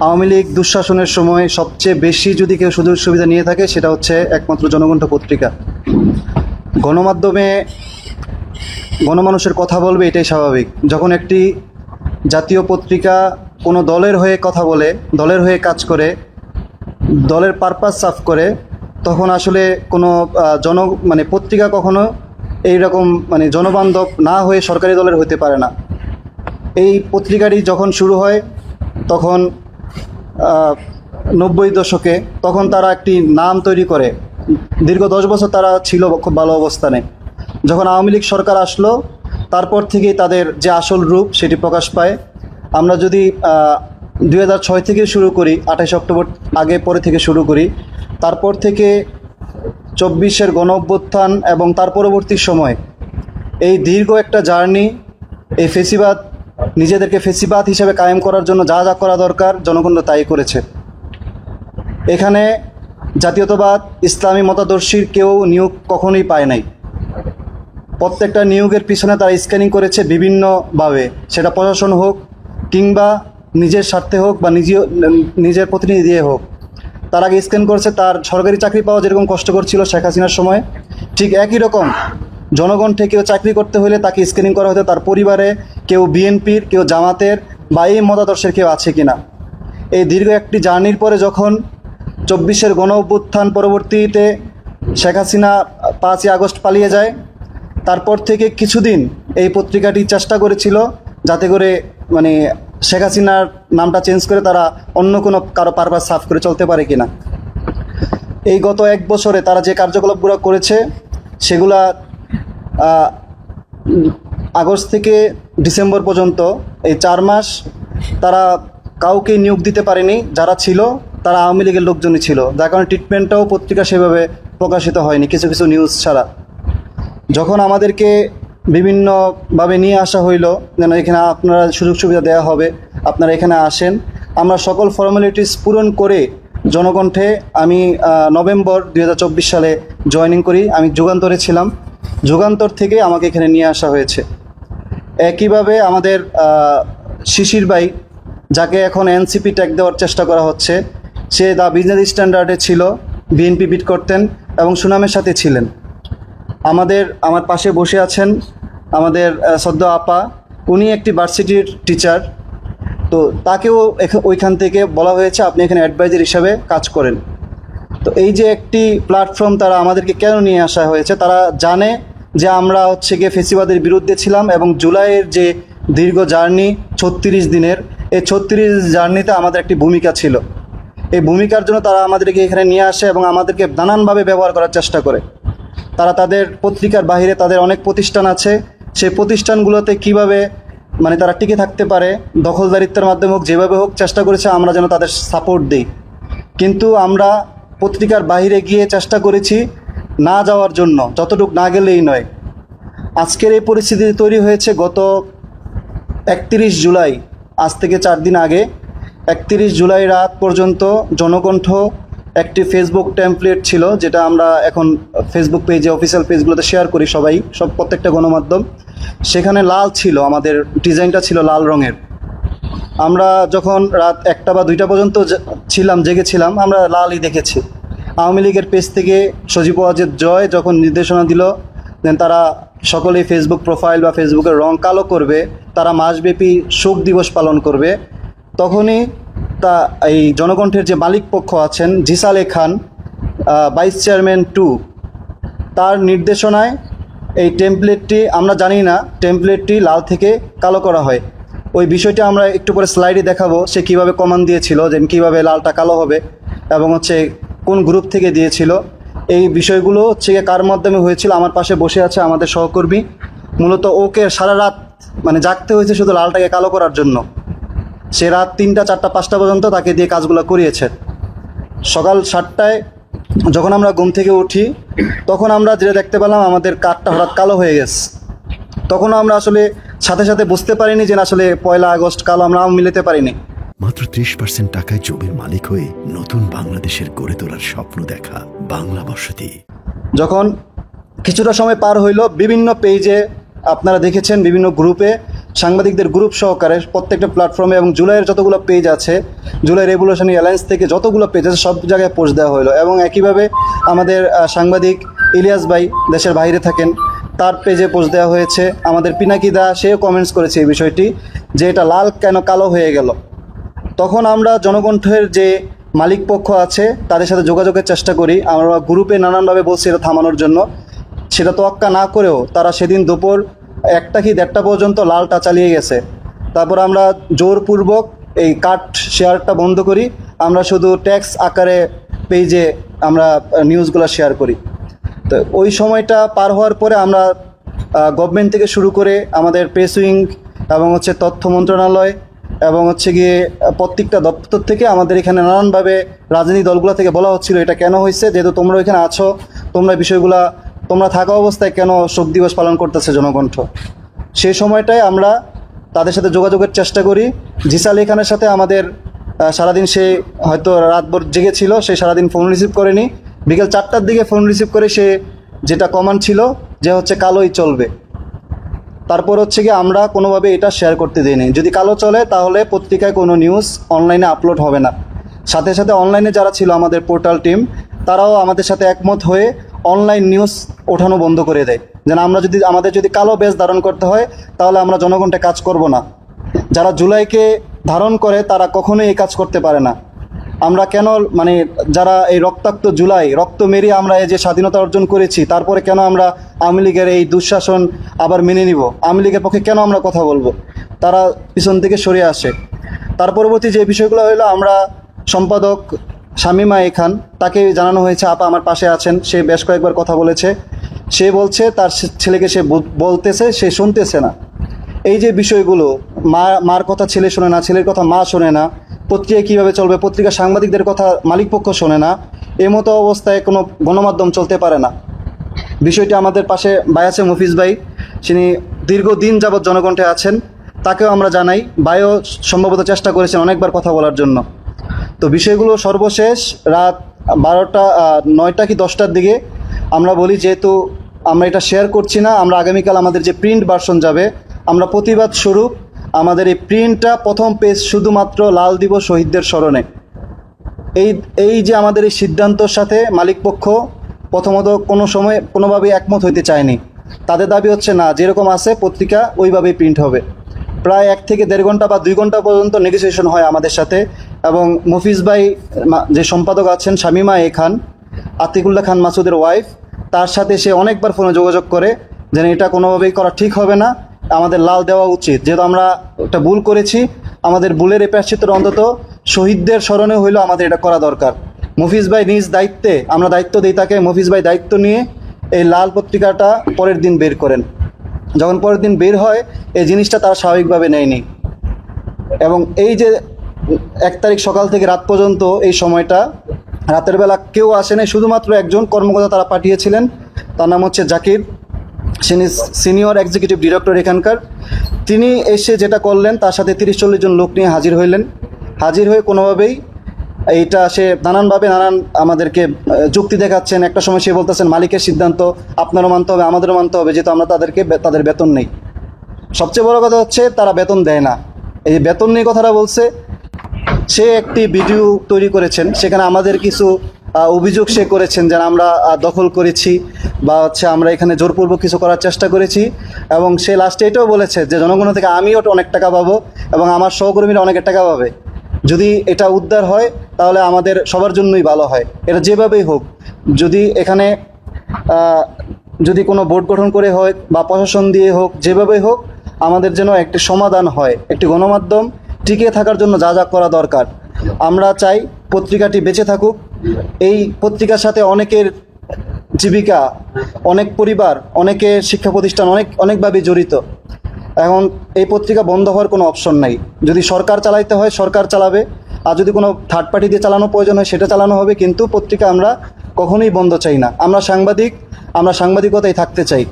আওয়ামী লীগ দুঃশাসনের সময় সবচেয়ে বেশি যদি কেউ সুযোগ সুবিধা নিয়ে থাকে সেটা হচ্ছে একমাত্র জনকণ্ঠ পত্রিকা। গণমাধ্যমে গণমানুষের কথা বলবে, এটাই স্বাভাবিক। যখন একটি জাতীয় পত্রিকা কোনো দলের হয়ে কথা বলে, দলের হয়ে কাজ করে, দলের পারপাস সার্ভ করে, তখন আসলে কোনো পত্রিকা কখনো এইরকম জনবান্ধব না হয়ে সরকারি দলের হতে পারে না। এই পত্রিকাটি যখন শুরু হয় তখন 90 দশকে, তখন তারা একটি নাম তৈরি করে। দীর্ঘ 10 বছর তারা ছিল খুব ভালো অবস্থানে। যখন আওয়ামী লীগ সরকার আসলো, তারপর থেকেই তাদের যে আসল রূপ সেটি প্রকাশ পায়। আমরা যদি 2006 থেকে শুরু করি, 28 অক্টোবর আগে পরে থেকে শুরু করি, তারপর থেকে 24-এর গণ অভ্যুত্থান এবং তার পরবর্তী সময়, এই দীর্ঘ একটা জার্নি, এই ফেসিবাদ নিজেদেরকে ফেসিবাদ হিসেবে কায়েম করার জন্য যা যা করা দরকার জনগণ তাই করেছে। এখানে জাতীয়তাবাদ ইসলামী মতাদর্শীর কেউ নিয়োগ কখনোই পায় নাই। প্রত্যেকটা নিয়োগের পিছনে তারা স্ক্যানিং করেছে বিভিন্নভাবে, সেটা প্রশাসন হোক কিংবা নিজের স্বার্থে হোক বা নিজের প্রতিনিধি দিয়ে হোক। তার আগে স্ক্যান করেছে তার সরকারি চাকরি পাওয়া যেরকম কষ্টকর ছিল শেখ হাসিনার সময়, ঠিক একই রকম জনগণ থেকেও চাকরি করতে হলে তাকে স্ক্যানিং করা হতো তার পরিবারে কেউ বিএনপির, কেউ জামাতের বা এই মতাদর্শের কেউ আছে কিনা। এই দীর্ঘ একটি জার্নির পরে যখন 24-এর গণ অভ্যুত্থান পরবর্তীতে শেখ হাসিনা 5ই আগস্ট পালিয়ে যায়, তারপর থেকে কিছুদিন এই পত্রিকাটি চেষ্টা করেছিল যাতে করে শেখ হাসিনার নামটা চেঞ্জ করে তারা অন্য কোনো কারো পারপাস সাফ করে চলতে পারে কিনা। এই গত 1 বছরে তারা যে কার্যকলাপগুলো করেছে সেগুলা আগস্ট থেকে ডিসেম্বর পর্যন্ত এই 4 মাস তারা কাউকে নিয়োগ দিতে পারেনি। যারা ছিল তারা আওয়ামী লীগের লোকজনই ছিল, যার কারণে ট্রিটমেন্টটাও পত্রিকা সেভাবে প্রকাশিত হয়নি, কিছু কিছু নিউজ ছাড়া। যখন আমাদেরকে বিভিন্নভাবে নিয়ে আসা হইল যেন এখানে আপনারা সুযোগ সুবিধা দেওয়া হবে, আপনারা এখানে আসেন, আমরা সকল ফর্মালিটিস পূরণ করে জনকণ্ঠে আমি নভেম্বর 2024 সালে জয়েনিং করি। আমি যুগান্তরে ছিলাম, যুগান্তর থেকে আমাকে এখানে নিয়ে আসা হয়েছে। একইভাবে আমাদের শিশির ভাই, যাকে এখন এনসিপি ট্যাগ দেওয়ার চেষ্টা করা হচ্ছে, সে দ্য বিজনেস স্ট্যান্ডার্ডে ছিল, বিএনপি বিট করতেন এবং সুনামের সাথে ছিলেন। আমার পাশে বসে আছেন আমাদের সদ্য আপা, উনি একটি ভার্সিটির টিচার। তো তাকেও ওইখান থেকে বলা হয়েছে আপনি এখানে অ্যাডভাইজার হিসাবে কাজ করেন। তো এই যে একটি প্ল্যাটফর্ম তারা আমাদেরকে কেন নিয়ে আসা হয়েছে, তারা জানে যে আমরা গিয়ে ফেসিবাদের বিরুদ্ধে ছিলাম এবং জুলাইয়ের যে দীর্ঘ জার্নি 36 দিনের, এই 36 জার্নিতে আমাদের একটি ভূমিকা ছিল। এই ভূমিকার জন্য তারা আমাদেরকে এখানে নিয়ে আসে এবং আমাদেরকে নানানভাবে ব্যবহার করার চেষ্টা করে। তারা তাদের পত্রিকার বাইরে তাদের অনেক প্রতিষ্ঠান আছে, সেই প্রতিষ্ঠানগুলোতে কিভাবে তারা টিকে থাকতে পারে, দখলদারিত্বের মাধ্যমে হোক যেভাবে হোক চেষ্টা করেছে আমরা যেন তাদের সাপোর্ট দিই। কিন্তু আমরা পত্রিকার বাইরে গিয়ে চেষ্টা করেছি না যাওয়ার জন্য, যতটুকু না গেলেই নয়। আজকের এই পরিস্থিতি তৈরি হয়েছে গত 31 জুলাই, আজ থেকে 4 দিন আগে 31 জুলাই রাত পর্যন্ত জনকণ্ঠ একটি ফেসবুক টেমপ্লেট ছিল, যেটা আমরা এখন ফেসবুক পেজে অফিসিয়াল পেজগুলোতে শেয়ার করি প্রত্যেকটা গণমাধ্যম। সেখানে লাল ছিল, আমাদের ডিজাইনটা ছিল লাল রঙের। আমরা যখন রাত 1টা বা 2টা পর্যন্ত জেগেছিলাম, আমরা লালই দেখেছি। আওয়ামী লীগের পেজ থেকে সজীব ওয়াজেদ জয় যখন নির্দেশনা দিল দেন তারা সকলেই ফেসবুক প্রোফাইল বা ফেসবুকের রং কালো করবে, তারা মাসব্যাপী শোক দিবস পালন করবে, তখনই এই জনকণ্ঠের যে মালিক পক্ষ আছেন জিসালে খান, ভাইস চেয়ারম্যান 2, তার নির্দেশনায় এই টেমপ্লেটটি, আমরা জানি না টেমপ্লেটটি লাল থেকে কালো করা হয়। ওই বিষয়টা আমরা একটু পরে স্লাইডে দেখাবো, সে কীভাবে কমান্ড দিয়েছিল যে কীভাবে লালটা কালো হবে এবং কোন গ্রুপ থেকে দিয়েছিল। এই বিষয়গুলো কার মাধ্যমে হয়েছিল। আমার পাশে বসে আছে আমাদের সহকর্মী, মূলত ওকে সারা রাত জাগতে হয়েছে শুধু লালটাকে কালো করার জন্য। সে রাত 3টা 4টা 5টা পর্যন্ত তাকে দিয়ে কাজগুলো করিয়েছে। সকাল 7টায় যখন আমরা ঘুম থেকে উঠি তখন আমরা যেটা দেখতে পেলাম আমাদের কার্ডটা হঠাৎ কালো হয়ে গেছে। তখন আমরা আসলে সাথে সাথে বুঝতে পারিনি যে আসলে 1 আগস্ট কালো আমরা মিলাতে পারিনি। মাত্র 30% টাকায় জমির মালিক হয়ে নতুন বাংলাদেশের গড়ে তোলার স্বপ্ন দেখা বাংলা বসতি। যখন কিছুটা সময় পার হইল, বিভিন্ন পেজে আপনারা দেখেছেন, বিভিন্ন গ্রুপে সাংবাদিকদের গ্রুপ সহকারে প্রত্যেকটা প্ল্যাটফর্মে এবং জুলাইয়ের যতগুলো পেজ আছে, জুলাই রেভলিউশনারি অ্যালায়েন্স থেকে যতগুলো পেজ আছে সব জায়গায় পোস্ট দেওয়া হলো। এবং একইভাবে আমাদের সাংবাদিক ইলিয়াস ভাই দেশের বাইরে থাকেন, তার পেজে পোস্ট দেওয়া হয়েছে। আমাদের পিনাকি দা সেও কমেন্টস করেছে এই বিষয়টি, যে এটা লাল কেন কালো হয়ে গেল। তখন আমরা জনকণ্ঠের যে মালিক পক্ষ আছে তাদের সাথে যোগাযোগের চেষ্টা করি, আমরা গ্রুপে নানানভাবে বলছি এটা থামানোর জন্য। সেটা তোয়াক্কা না করেও তারা সেদিন দুপুর 1টা কি 1:30 পর্যন্ত লালটা চালিয়ে গেছে। তারপর আমরা জোরপূর্বক এই কাট শেয়ারটা বন্ধ করি, আমরা শুধু ট্যাক্স আকারে পেজে আমরা নিউজগুলো শেয়ার করি। তো ওই সময়টা পার হওয়ার পরে আমরা গভর্নমেন্ট থেকে শুরু করে আমাদের প্রেস উইং এবং তথ্য মন্ত্রণালয় এবং গিয়ে প্রত্যেকটা দপ্তর থেকে আমাদের এখানে নানানভাবে রাজনৈতিক দলগুলো থেকে বলা হচ্ছিল এটা কেন হয়েছে, যেহেতু তোমরা এখানে আছো, তোমরা বিষয়গুলা তোমরা থাকা অবস্থায় কেন শোক দিবস পালন করতেছে জনকণ্ঠ। সেই সময়টায় আমরা তাদের সাথে যোগাযোগের চেষ্টা করি। জিসা আলী খানের সাথে আমাদের সারাদিন, সে হয়তো রাতভর জেগেছিল, সে সারাদিন ফোন রিসিভ করেনি। বিকেল 4টার দিকে ফোন রিসিভ করে সে যেটা কমান্ড ছিল যে কালোই চলবে। তারপর গিয়ে আমরা কোনোভাবে এটা শেয়ার করতে দিইনি, যদি কালো চলে তাহলে পত্রিকায় কোনো নিউজ অনলাইনে আপলোড হবে না। সাথে সাথে অনলাইনে যারা ছিল আমাদের পোর্টাল টিম, তারাও আমাদের সাথে একমত হয়ে অনলাইন নিউজ ওঠানো বন্ধ করে দেয়, যেন আমাদের যদি কালো বেজ ধারণ করতে হয় তাহলে আমরা জনগণকে কাজ করব না। যারা জুলাইকে ধারণ করে তারা কখনোই এই কাজ করতে পারে না। আমরা কেন যারা এই রক্তাক্ত জুলাই রক্ত মেরিয়ে আমরা এই যে স্বাধীনতা অর্জন করেছি, তারপরে কেন আমরা আওয়ামী লীগের এই দুঃশাসন আবার মেনে নিব, আওয়ামী লীগের পক্ষে কেন আমরা কথা বলবো, তারা পিছন থেকে সরে আসে। তার পরবর্তী যে বিষয়গুলো হলো, আমরা সম্পাদক শামীমা খান, তাকে জানানো হয়েছে আপা আমার পাশে আছেন, সে বেশ কয়েকবার কথা বলেছে। সে বলছে তার ছেলেকে সে বলতেছে, সে শুনতেছে না। এই যে বিষয়গুলো, মার কথা ছেলে শোনে না, ছেলের কথা মা শোনে না, পত্রিকা কীভাবে চলবে, পত্রিকা সাংবাদিকদের কথা মালিকপক্ষ শোনে না, এই মতো অবস্থায় কোনো গণমাধ্যম চলতে পারে না। বিষয়টি আমাদের পাশে ভাই আছে মফিজ ভাই, তিনি দীর্ঘদিন যাবৎ জনকণ্ঠে আছেন, তাকেও আমরা জানাই। ভাইও সম্ভবত চেষ্টা করেছেন অনেকবার কথা বলার জন্য। তো বিষয়গুলো সর্বশেষ রাত 9টা কি 10টার দিকে আমরা বলি, যেহেতু আমরা এটা শেয়ার করছি না, আমরা আগামীকাল আমাদের যে প্রিন্ট ভার্সন যাবে, আমরা প্রতিবাদ স্বরূপ আমাদের এই প্রিন্টটা প্রথম পেজ শুধুমাত্র লাল দিব শহীদদের স্মরণে। এই যে আমাদের এই সিদ্ধান্তর সাথে মালিকপক্ষ প্রথমত কোনো সময় কোনোভাবেই একমত হইতে চায়নি। তাদের দাবি না, যেরকম আছে পত্রিকা ওইভাবেই প্রিন্ট হবে। প্রায় 1 থেকে 1.5 ঘন্টা বা 2 ঘন্টা পর্যন্ত নেগোসিয়েশন হয় আমাদের সাথে। এবং মফিজ ভাই যে সম্পাদক আছেন শামীমা খান, আতিকুল্লাহ খান মাসুদের ওয়াইফ, তার সাথে সে অনেকবার ফোনে যোগাযোগ করে যে এটা কোনোভাবেই করা ঠিক হবে না, আমাদের লাল দেওয়া উচিত, যেহেতু আমরা একটা ভুল করেছি, আমাদের ভুলের প্রায়শ্চিত্ত অন্তত শহীদদের স্মরণে হইলেও আমাদের এটা করা দরকার। মফিজ ভাই নিজ দায়িত্বে, আমরা দায়িত্ব দিই তাকে, মফিজ ভাই দায়িত্ব নিয়ে এই লাল পত্রিকাটা পরের দিন বের করেন। যখন পরের দিন বের হয়, এই জিনিসটা তারা স্বাভাবিকভাবে নেয়নি। এবং এই যে 1 তারিখ সকাল থেকে রাত পর্যন্ত এই সময়টা, রাতের বেলা কেউ আসেনি, শুধুমাত্র একজন কর্মকর্তা তারা পাঠিয়েছিলেন, তার নাম জাকির, তিনি সিনিয়র এক্সিকিউটিভ ডিরেক্টর এখানকার। তিনি এসে যেটা করলেন, তার সাথে 30-40 জন লোক নিয়ে হাজির হইলেন। হাজির হয়ে কোনোভাবেই এইটা সে নানান আমাদেরকে যুক্তি দেখাচ্ছেন। একটা সময় সে বলতেছেন মালিকের সিদ্ধান্ত আপনারও মানতে হবে, আমাদেরও মানতে হবে, যেহেতু আমরা তাদের বেতন নেই। সবচেয়ে বড় কথা তারা বেতন দেয় না। এই যে বেতন নিয়ে কথাটা বলছে, সে একটি ভিডিও তৈরি করেছেন, সেখানে আমাদের কিছু অভিযোগ সে করেছেন যে আমরা দখল করেছি বা আমরা এখানে জোরপূর্বক কিছু করার চেষ্টা করেছি। এবং সে লাস্টে এটাও বলেছে যে জনগণ থেকে আমিও অনেক টাকা পাবো এবং আমার সহকর্মীরা অনেক টাকা পাবে। যদি এটা উদ্ধার হয় তাহলে আমাদের সবার জন্যই ভালো হয়। এটা যেভাবেই হোক, যদি এখানে যদি কোনো বোর্ড গঠন করে হয় বা প্রশাসন দিয়ে হোক, যেভাবেই হোক, আমাদের যেন একটি সমাধান হয়। একটি গণমাধ্যম টিকে থাকার জন্য যা যা করা দরকার, আমরা চাই পত্রিকাটি বেঁচে থাকুক। এই পত্রিকার সাথে অনেকের জীবিকা, অনেক পরিবার, অনেকের শিক্ষা প্রতিষ্ঠান অনেকভাবে জড়িত। এখন এই পত্রিকা বন্ধ হওয়ার কোনো অপশন নাই। যদি সরকার চালাইতে হয় সরকার চালাবে, আর যদি কোনো থার্ড পার্টি দিয়ে চালানো প্রয়োজন হয় সেটা চালানো হবে, কিন্তু পত্রিকা আমরা কখনোই বন্ধ চাই না। আমরা সাংবাদিকতায় থাকতে চাই।